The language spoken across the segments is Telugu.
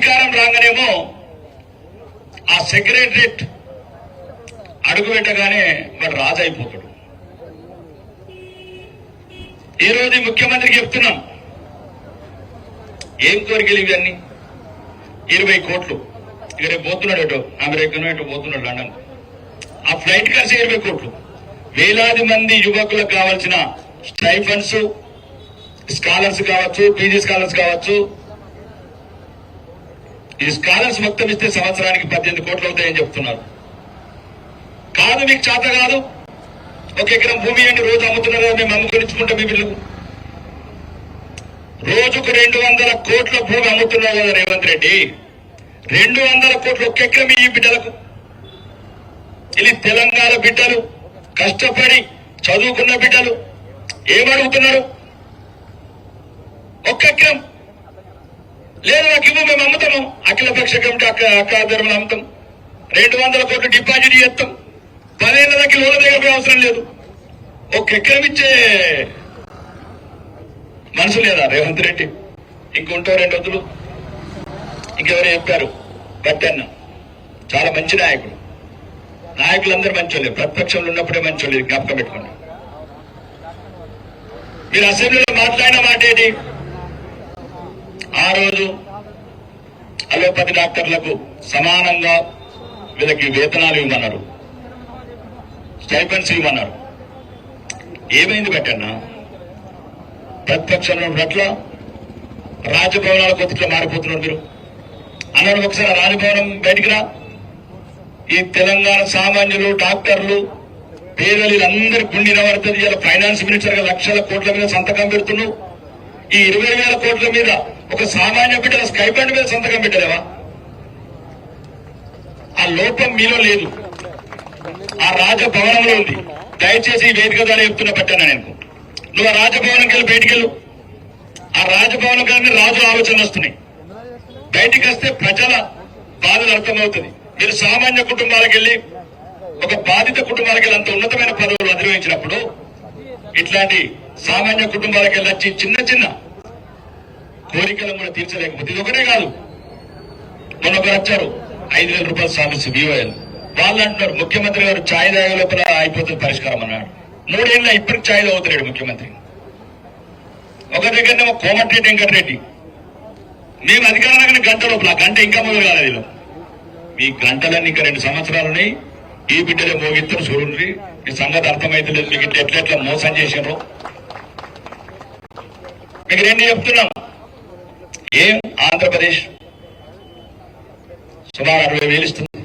అధికారం రాగానేమో ఆ సెక్రటరేట్ అడుగు పెట్టగానే వాడు రాజు అయిపోతాడు. ఈరోజు ముఖ్యమంత్రికి చెప్తున్నాం, ఏం కోరికలు ఇవన్నీ? 20 కోట్లు. ఇక రేపు పోతున్నాడు ఎటో అమెరికనో ఎటో పోతున్నాడు లండన్. ఆ ఫ్లైట్ ఖర్చు 20 కోట్లు. వేలాది మంది యువకులకు కావాల్సిన స్టైఫండ్స్, స్కాలర్స్ కావచ్చు, పీజీ స్కాలర్స్ కావచ్చు, ఈ స్కాలర్స్ మొత్తం ఇస్తే సంవత్సరానికి 18 కోట్లు అవుతాయని చెప్తున్నారు. కాదు, మీకు చేత కాదు, 1 ఎకరం భూమి అంటే రోజు అమ్ముతున్నారు కదా, మేము అమ్ముకొనిచ్చుకుంటాం మీ బిల్లుకు. రోజుకు 200 కోట్ల భూమి అమ్ముతున్నారు కదా రేవంత్ రెడ్డి. 200 కోట్లు 1 ఎకరం ఈ బిడ్డలకు. ఇది తెలంగాణ బిడ్డలు, కష్టపడి చదువుకున్న బిడ్డలు ఏమడుగుతున్నారు? 1 ఎకరం లేదు నాకు ఇవ్వు, మేము అమ్ముతాము. అఖిలపక్ష కమిటీ అక్కాధర్మలు అమ్ముతాం, 200 కోట్లు డిపాజిట్ చేస్తాం, 10 ఏళ్ల దాకా లోన దగ్గర అవసరం లేదు. 1 ఎకరం ఇచ్చే మనసు లేదా రేవంత్ రెడ్డి? ఇంకొంటో 2 వద్దులు. ఇంకెవరో చెప్పారు, గట్టన్న చాలా మంచి నాయకుడు. నాయకులందరూ మంచోళ్ళే, ప్రతిపక్షంలో ఉన్నప్పుడే మంచోళ్ళు, జ్ఞాపకం పెట్టుకోండి. మీరు అసెంబ్లీలో మాట్లాడిన మాట ఏంటి? ఆ రోజు అలోపతి డాక్టర్లకు సమానంగా వీళ్ళకి వేతనాలు ఇవ్వమన్నారు, స్టైపెండ్స్ ఇవ్వమన్నారు. ఏమైంది పెట్టన్నా? ప్రతిపక్షంలో పట్ల రాజభవనాల కొద్దిగా మారిపోతున్నారు మీరు అన్నారు. ఒకసారి రాజభవనం బయటికి రా. ఈ తెలంగాణ సామాన్యులు, డాక్టర్లు, పేదలు అందరి గుండె నవడుతుంది. ఇలా ఫైనాన్స్ మినిస్టర్ గా లక్షల కోట్ల మీద సంతకం పెడుతున్నావు. ఈ 20,000 కోట్ల మీద ఒక సామాన్య బిడ్డల స్కైపెండ్ మీద సంతకం పెట్టలేవా? ఆ లోపం మీలో లేదు, ఆ రాజభవనంలో ఉంది. దయచేసి ఈ వేదిక ద్వారా చెప్తున్నా పెట్టాను నేను. నువ్వు ఆ రాజభవనంకి వెళ్ళి బయటికి వెళ్ళు. ఆ రాజభవనం కానీ రాజు ఆలోచన వస్తున్నాయి. బయటికి వస్తే ప్రజల బాధలు అర్థమవుతుంది. మీరు సామాన్య కుటుంబాలకు వెళ్ళి, ఒక బాధిత కుటుంబాలకు వెళ్ళి అంత ఉన్నతమైన పదవులు అధిరోహించినప్పుడు ఇట్లాంటి సామాన్య కుటుంబాలకు వెళ్ళి వచ్చి చిన్న చిన్న కోరికలను కూడా తీర్చలేకపోతే, ఇది ఒకటే కాదు. మొన్న ఒకరు వచ్చారు, 5,000 రూపాయలు సాధించి బీఓఎల్. వాళ్ళు అంటున్నారు ముఖ్యమంత్రి గారు ఛాయ్ తాగే లోపల అయిపోతుంది పరిష్కారం అన్నాడు. 3 ఏళ్ళ ఇప్పటికి ఛాయ్ అవుతున్నాడు ముఖ్యమంత్రి. ఒక దగ్గరనేమో కోమటిరెడ్డి వెంకటరెడ్డి, మేము అధికారానికి గంట లోపల, గంట ఇంకా మొదలు కాలేదు. మీ గంటలన్నీ ఇంకా 2 సంవత్సరాలని ఈ బిడ్డలే మోగిస్తారు. చూడండి, మీ సంగతి అర్థమైతే లేదు. మీకు ఎట్లెట్లా మోసం చేసినారో మీకు 2 చెప్తున్నాం. ఏం ఆంధ్రప్రదేశ్ సుమారు 60,000 ఇస్తుంది.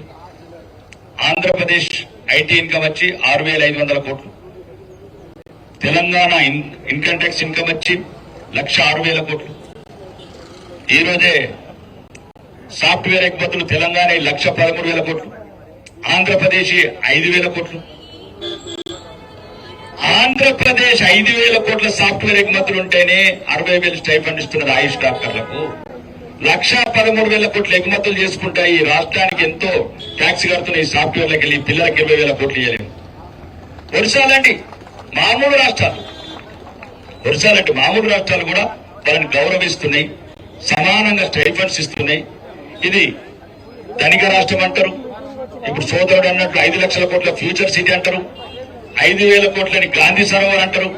ఆంధ్రప్రదేశ్ ఐటీ ఇన్కమ్ వచ్చి 6,500 కోట్లు. తెలంగాణ ఇన్కమ్ ట్యాక్స్ ఇన్కమ్ వచ్చి 1,06,000 కోట్లు. ఈ రోజే సాఫ్ట్వేర్ ఎగుమతులు తెలంగాణ 1,13,000 కోట్లు, ఆంధ్రప్రదేశ్ 5,000 కోట్లు. ఆంధ్రప్రదేశ్ 5,000 కోట్ల సాఫ్ట్వేర్ ఎగుమతులు ఉంటేనే 60,000 స్టైఫండ్ ఇస్తున్నది ఆయుష్ డాక్టర్లకు. 1,13,000 కోట్ల ఎగుమతులు చేసుకుంటా ఈ రాష్ట్రానికి ఎంతో ట్యాక్స్ కడుతున్న ఈ సాఫ్ట్వేర్లకు వెళ్ళి పిల్లలకి 20,000 కోట్లు ఇవ్వలేము. ఒరిస్సాలండి మామూలు రాష్ట్రాలు, ఒరిస్సాలంటే మామూలు రాష్ట్రాలు కూడా వాళ్ళని గౌరవిస్తున్నాయి, సమానంగా స్టైఫండ్స్ ఇస్తున్నాయి. ఇది ధనిక రాష్ట్రం అంటారు. ఇప్పుడు సోదరుడు అన్నట్లు 5 లక్షల కోట్ల ఫ్యూచర్ సిటీ అంటారు, 5,000 కోట్లని గాంధీ సరోవర్ అంటారు.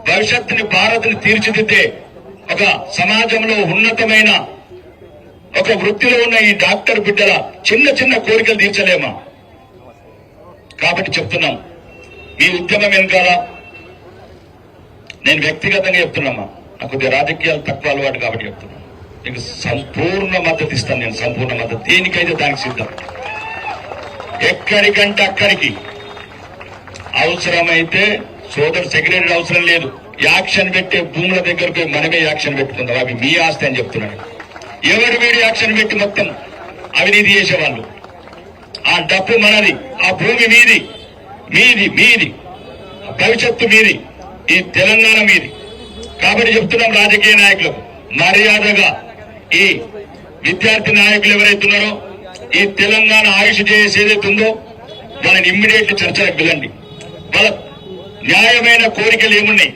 భవిష్యత్తుని భారత్ని తీర్చిదిద్దే ఒక సమాజంలో ఉన్నతమైన ఒక వృత్తిలో ఉన్న ఈ డాక్టర్ బిడ్డల చిన్న చిన్న కోరికలు తీర్చలేమా? కాబట్టి చెప్తున్నాం, మీ ఉద్యమం వెనకాల నేను వ్యక్తిగతంగా చెప్తున్నామా, నాకు కొద్దిగా రాజకీయాలు తక్కువ అలవాటు కాబట్టి చెప్తున్నాను. మీకు సంపూర్ణ మద్దతు ఇస్తాను. నేను సంపూర్ణ మద్దతు, దేనికైతే దానికి సిద్ధం. ఎక్కడికంటే అక్కడికి అవసరమైతే సోదరు సెక్రటరీ అవసరం లేదు, యాక్షన్ పెట్టే భూముల దగ్గరకు మనమే యాక్షన్ పెట్టుకుందాం. అవి మీ ఆస్తి అని చెప్తున్నాడు. ఎవరు వీడి యాక్షన్ పెట్టి మొత్తం అవినీతి చేసేవాళ్ళు. ఆ డబ్బు మనది, ఆ భూమి మీది, మీది మీది, భవిష్యత్తు మీది, ఈ తెలంగాణ మీది. కాబట్టి చెప్తున్నాం రాజకీయ నాయకులకు, మర్యాదగా ఈ విద్యార్థి నాయకులు ఎవరైతున్నారో ఈ తెలంగాణ ఆయుష్ చేసి ఏదైతే ఉందో వాళ్ళని ఇమ్మీడియట్లీ చర్చలకు పిలండి. వాళ్ళ న్యాయమైన కోరికలు ఏమున్నాయి,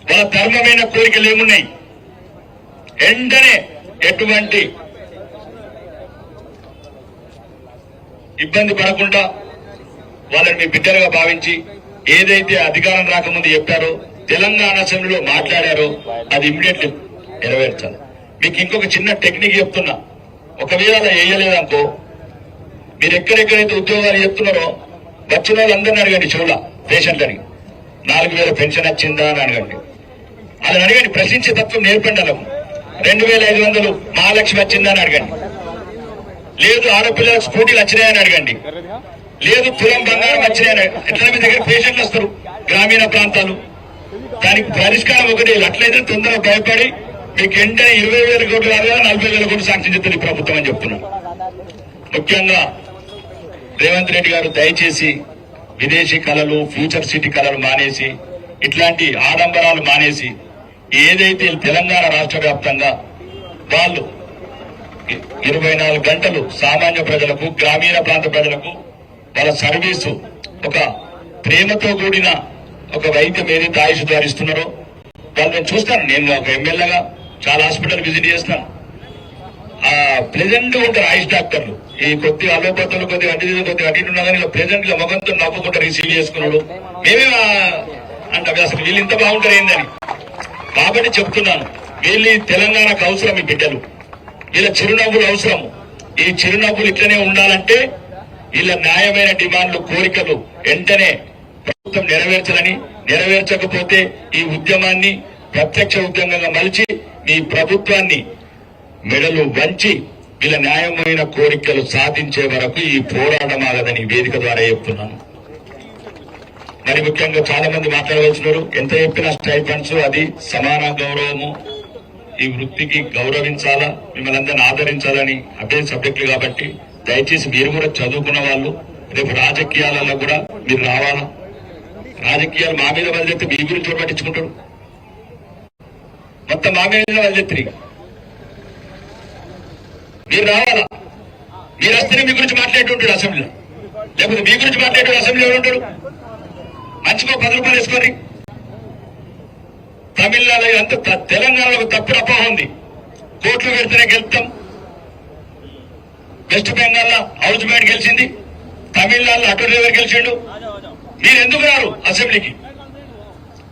వాళ్ళ ధర్మమైన కోరికలు ఏమున్నాయి, వెంటనే ఎటువంటి ఇబ్బంది పడకుండా వాళ్ళని మీ బిడ్డలుగా భావించి ఏదైతే అధికారం రాకముందు చెప్పారో తెలంగాణ అసెంబ్లీలో మాట్లాడారో అది ఇమ్మీడియట్లీ నెరవేర్చాలి. మీకు ఇంకొక చిన్న టెక్నిక్ చెప్తున్నా, ఒకవేళ అలా వేయలేదనుకో మీరు ఎక్కడెక్కడైతే ఉద్యోగాలు చెప్తున్నారో వచ్చిన వాళ్ళందరినీ అడగండి, చెవుల పేషెంట్లని 4,000 పెన్షన్ వచ్చిందా అని అడగండి. అలా అడగండి, ప్రశ్నించే తత్వం నేర్పండి. అలా 2,500 మహాలక్ష్మి వచ్చిందా అని అడగండి. లేదు ఆడపిల్లలకు స్కూటీలు వచ్చినాయని అడగండి. లేదు తులం బంగారం వచ్చినాయని. ఎట్లా మీ దగ్గర పేషెంట్లు వస్తారు గ్రామీణ ప్రాంతాలు. దానికి పరిష్కారం ఒకటి, అట్లయితే తొందరగా భయపడి మీకు వెంటనే 20,000 కోట్లు కాదు 40,000 కోట్లు సాంక్షన్ చేస్తుంది ప్రభుత్వం అని చెప్తున్నాం. ముఖ్యంగా రేవంత్ రెడ్డి గారు దయచేసి విదేశీ కళలు, ఫ్యూచర్ సిటీ కళలు మానేసి ఇట్లాంటి ఆడంబరాలు మానేసి ఏదైతే తెలంగాణ రాష్ట్ర వ్యాప్తంగా వాళ్ళు 24 గంటలు సామాన్య ప్రజలకు, గ్రామీణ ప్రాంత ప్రజలకు వాళ్ళ సర్వీసు ఒక ప్రేమతో కూడిన ఒక వైద్యం ఏదైతే ఆయుష్ ద్వారా ఇస్తున్నారో వాళ్ళు నేను చూస్తాను. నేను ఒక ఎమ్మెల్యేగా చాలా హాస్పిటల్ విజిట్ చేస్తాను. ప్రెజెంట్ గా ఉంటారు ఆయుష్ డాక్టర్లు. ఈ కొద్దిగా అలోపతులు కొద్దిగా అటు ఉన్నా కానీ ప్రెజెంట్ గా మొగంతో నవ్వుకుంటారు రిసీవ్ చేసుకున్నాడు. మేమే అంటే అసలు వీళ్ళు ఇంత బాగుంటారు ఏందని. కాబట్టి చెప్తున్నాను, వీళ్ళు తెలంగాణకు అవసరం, ఈ బిడ్డలు వీళ్ళ చిరునవ్వులు అవసరం. ఈ చిరునవ్వులు ఇట్లనే ఉండాలంటే వీళ్ళ న్యాయమైన డిమాండ్లు, కోరికలు వెంటనే ప్రభుత్వం నెరవేర్చాలని, నెరవేర్చకపోతే ఈ ఉద్యమాన్ని ప్రత్యక్ష ఉద్యమంగా మలిచి మీ ప్రభుత్వాన్ని మెడలు వంచి వీళ్ళ న్యాయమైన కోరికలు సాధించే వరకు ఈ పోరాటం ఆగదని వేదిక ద్వారా చెప్తున్నాను. మరి ముఖ్యంగా చాలా మంది మాట్లాడవలసినారు. ఎంత చెప్పినా స్టైఫండ్స్ అది సమాన గౌరవము, ఈ వృత్తికి గౌరవించాలా, మిమ్మల్ని అందరినీ ఆదరించాలని అదే సబ్జెక్టులు. కాబట్టి దయచేసి మీరు కూడా చదువుకున్న వాళ్ళు రేపు రాజకీయాలలో కూడా మీరు రావాలా. రాజకీయాలు మా మీద వదిలేస్తే మీ గురించి కూడా పట్టించుకుంటాడు. మొత్తం మా మీద వదిలేత్తి మీరు రావాలా. మీరు వస్తేనే మీ గురించి మాట్లాడుతుంటాడు అసెంబ్లీలో, లేకపోతే మీ గురించి మాట్లాడే అసెంబ్లీ ఎవరు ఉంటాడు? మంచిగా 10 రూపాయలు వేసుకొని తమిళనాడు అంత తెలంగాణలో తప్పుడు అపోహ ఉంది. కోట్లు పెడితేనే గెలుస్తాం. వెస్ట్ బెంగాల్ లో హౌస్ మేట్ గెలిచింది, తమిళనాడులో అటర్నీ జనరల్ గెలిచిండు. మీరు ఎందుకు రారు అసెంబ్లీకి?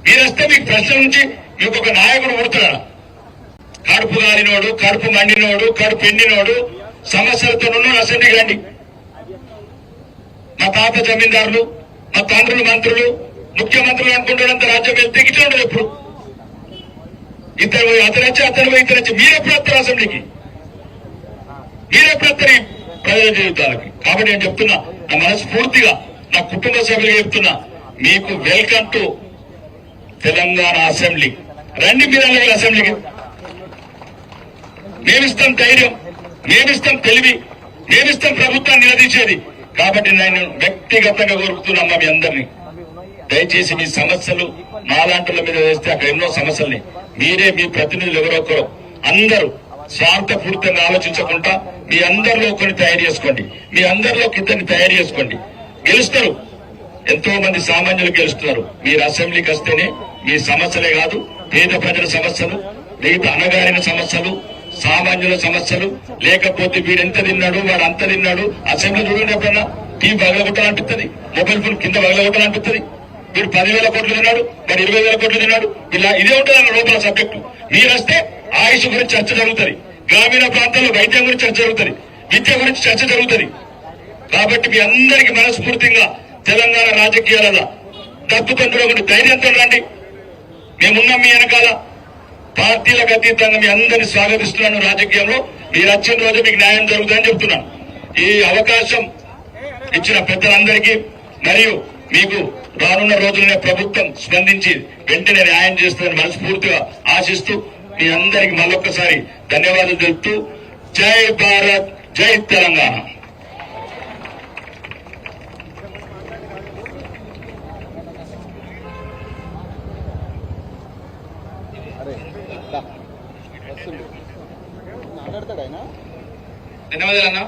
మీరు వస్తే మీకు ప్రశ్న నుంచి మీకు ఒక నాయకుడు పుడుతున్నాడు. కడుపు గాలినోడు, కడుపు మండినోడు, కడుపు ఎండినోడు, సమస్యలతో ఉన్నాడు అసెంబ్లీకి రండి. మా తాత జమీందారులు, మా తండ్రులు మంత్రులు, ముఖ్యమంత్రులు అనుకుంటాడంత రాజ్యం వెళ్తే ఇట్లా ఉండదు. ఎప్పుడు ఇద్దరు అతనొచ్చి ఇద్దరు వచ్చి మీరెప్పుడు వస్తారు అసెంబ్లీకి? మీరెప్పుడు వస్తారు ప్రజల జీవితాలకి? కాబట్టి నేను చెప్తున్నా, నా మనస్ఫూర్తిగా నా కుటుంబ సభ్యులుగా చెప్తున్నా, మీకు వెల్కమ్ టు తెలంగాణ అసెంబ్లీ. రండి మీరు అలాగే అసెంబ్లీకి. మేమిస్తాం ధైర్యం, మేమిస్తాం తెలివి, మేమిస్తాం ప్రభుత్వాన్ని నిలదీసేది. కాబట్టి నేను వ్యక్తిగతంగా కోరుకుతున్నామ్మా మీ అందరినీ, దయచేసి మీ సమస్యలు మాలాంటి మీద వేస్తే అక్కడ ఎన్నో సమస్యల్ని మీరే, మీ ప్రతినిధులు ఎవరొకరు అందరూ స్వార్థపూరితంగా ఆలోచించకుండా మీ అందరిలో ఒకరిని తయారు చేసుకోండి, మీ అందరిలో ఇద్దరిని తయారు చేసుకోండి. గెలుస్తారు, ఎంతో మంది సామాన్యులు గెలుస్తున్నారు. మీరు అసెంబ్లీకి వస్తేనే మీ సమస్యలే కాదు, పేద ప్రజల సమస్యలు, మిగతా అణగారిన సమస్యలు, సామాన్యుల సమస్యలు, లేకపోతే వీడు ఎంత తిన్నాడు, వాడు అంత తిన్నాడు. అసెంబ్లీ చూడండి, ఎప్పుడన్నా టీవీ పగలగొట్టాలనిపిస్తుంది, మొబైల్ ఫోన్ కింద పగలగొట్టాలనిపిస్తుంది. వీడు 10,000 కోట్లు తిన్నాడు, వాడు 20,000 కోట్లు తిన్నాడు. ఇలా ఇదే ఉంటుంది అన్న లోపల సబ్జెక్టు. మీరు వస్తే ఆయుష్ గురించి చర్చ జరుగుతుంది, గ్రామీణ ప్రాంతాల్లో వైద్యం గురించి చర్చ జరుగుతుంది, విద్య గురించి చర్చ జరుగుతుంది. కాబట్టి మీ అందరికీ మనస్ఫూర్తిగా తెలంగాణ రాజకీయాల దత్తుతండ్రులు ధైర్యంతో రండి. మేమున్నాం మీ వెనకాల. పార్టీలకు అతీతంగా మీ అందరినీ స్వాగతిస్తున్నాను. రాజకీయంలో మీరు వచ్చిన రోజు మీకు న్యాయం జరుగుతుందని చెప్తున్నాను. ఈ అవకాశం ఇచ్చిన పెద్దలందరికీ మరియు మీకు రానున్న రోజులనే ప్రభుత్వం స్పందించి వెంటనే న్యాయం చేస్తుందని మనస్ఫూర్తిగా ఆశిస్తూ మీ అందరికీ మళ్ళొక్కసారి ధన్యవాదాలు తెలుపుతూ జై భారత్, జై తెలంగాణ. ధన్యవాదాలు అన్నా.